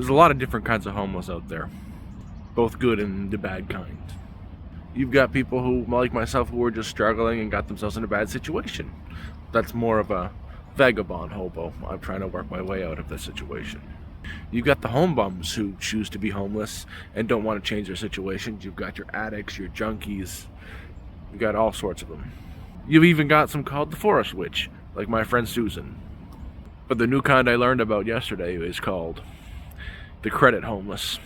There's a lot of different kinds of homeless out there, both good and the bad kind. You've got people who, like myself, who are just struggling and got themselves in a bad situation. That's more of a vagabond hobo. I'm trying to work my way out of this situation. You've got the home bums who choose to be homeless and don't want to change their situations. You've got your addicts, your junkies. You've got all sorts of them. You've even got some called the forest witch, like my friend Susan. But the new kind I learned about yesterday is called the credit homeless.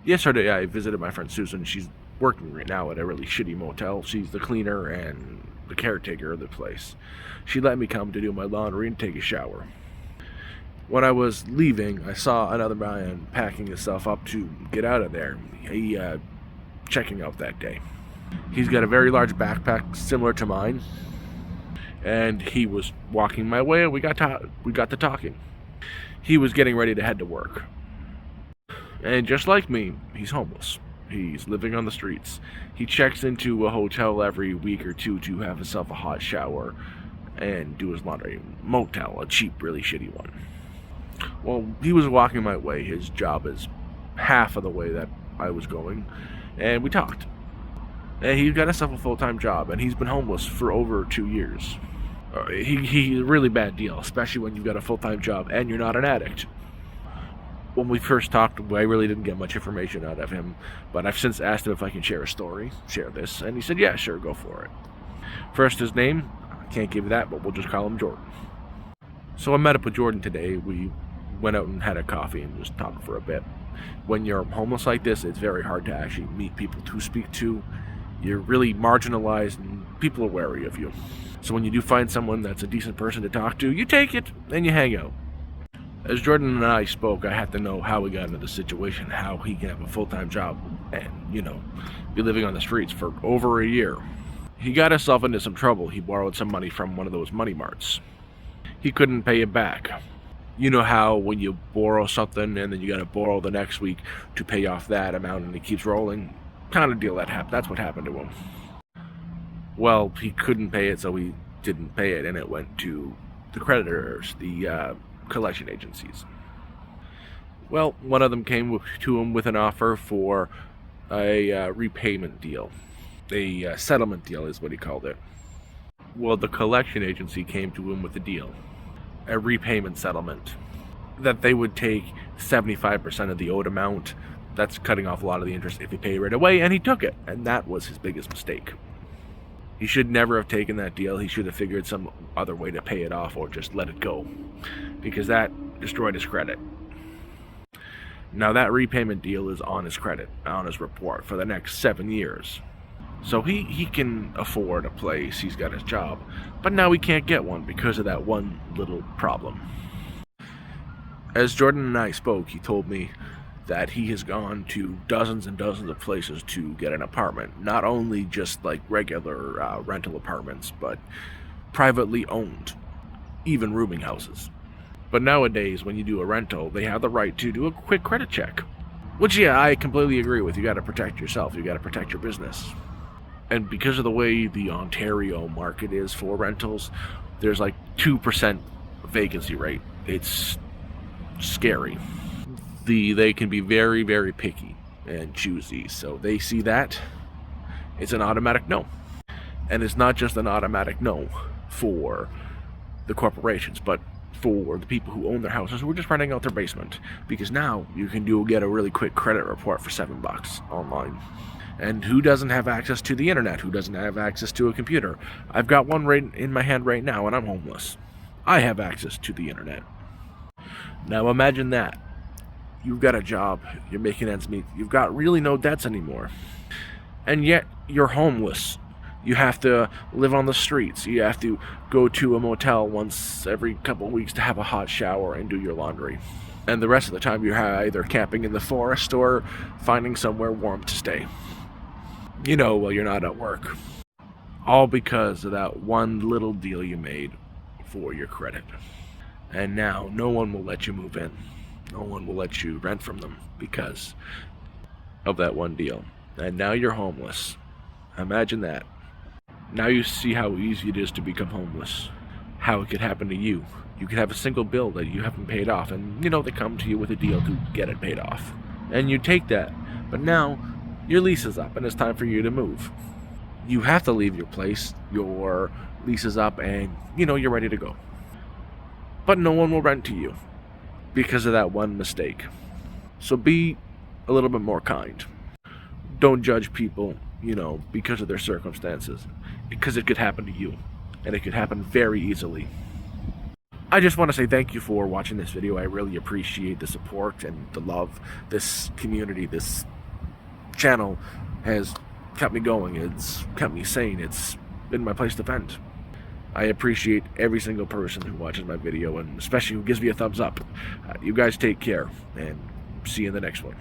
Yesterday I visited my friend Susan. She's working right now at a really shitty motel. She's the cleaner and the caretaker of the place. She let me come to do my laundry and take a shower. When I was leaving, I saw another man packing himself up to get out of there. He checking out that day. He's got a very large backpack similar to mine, and he was walking my way, and we got to talking. He was getting ready to head to work. And just like me, he's homeless. He's living on the streets. He checks into a hotel every week or two to have himself a hot shower and do his laundry. Motel, a cheap, really shitty one. Well, he was walking my way. His job is half of the way that I was going, and we talked. And he got himself a full-time job, and he's been homeless for over 2 years. He's a really bad deal, especially when you've got a full-time job and you're not an addict. When we first talked, I really didn't get much information out of him, but I've since asked him if I can share a story, share this, and he said, yeah, sure, go for it. First, his name, I can't give you that, but we'll just call him Jordan. So I met up with Jordan today. We went out and had a coffee and just talked for a bit. When you're homeless like this, it's very hard to actually meet people to speak to. You're really marginalized and people are wary of you. So when you do find someone that's a decent person to talk to, you take it and you hang out. As Jordan and I spoke, I had to know how he got into the situation, how he can have a full-time job and, be living on the streets for over a year. He got himself into some trouble. He borrowed some money from one of those money marts. He couldn't pay it back. You know how when you borrow something and then you got to borrow the next week to pay off that amount and it keeps rolling? Kind of deal that's what happened to him. Well, he couldn't pay it, so he didn't pay it, and it went to the creditors, the collection agencies. Well, one of them came to him with an offer for a repayment deal. A settlement deal is what he called it. Well, the collection agency came to him with a deal, a repayment settlement, that they would take 75% of the owed amount. That's cutting off a lot of the interest if he paid right away, and he took it, and that was his biggest mistake. He should never have taken that deal. He should have figured some other way to pay it off or just let it go, because that destroyed his credit. Now that repayment deal is on his credit, on his report for the next 7 years. So he can afford a place, he's got his job, but now he can't get one because of that one little problem. As Jordan and I spoke, he told me that he has gone to dozens and dozens of places to get an apartment. Not only just like regular rental apartments, but privately owned, even rooming houses. But nowadays, when you do a rental, they have the right to do a quick credit check. Which, yeah, I completely agree with. You gotta protect yourself, you gotta protect your business. And because of the way the Ontario market is for rentals, there's like 2% vacancy rate. It's scary. They can be very, very picky and choosy. So they see that, it's an automatic no. And it's not just an automatic no for the corporations, but for the people who own their houses who are just renting out their basement. Because now you can get a really quick credit report for $7 online. And who doesn't have access to the internet? Who doesn't have access to a computer? I've got one right in my hand right now and I'm homeless. I have access to the internet. Now imagine that. You've got a job, you're making ends meet, you've got really no debts anymore. And yet, you're homeless. You have to live on the streets. You have to go to a motel once every couple of weeks to have a hot shower and do your laundry. And the rest of the time, you're either camping in the forest or finding somewhere warm to stay. While you're not at work. All because of that one little deal you made for your credit. And now, no one will let you move in. No one will let you rent from them because of that one deal. And now you're homeless. Imagine that. Now you see how easy it is to become homeless. how it could happen to you. You could have a single bill that you haven't paid off, and they come to you with a deal to get it paid off. And you take that, but now your lease is up and it's time for you to move. You have to leave your place, your lease is up, and you're ready to go. But no one will rent to you because of that one mistake. So be a little bit more kind. Don't judge people, because of their circumstances, because it could happen to you, and it could happen very easily. I just want to say thank you for watching this video. I really appreciate the support and the love. This community, this channel has kept me going. It's kept me sane. It's been my place to vent. I appreciate every single person who watches my video, and especially who gives me a thumbs up. You guys take care, and see you in the next one.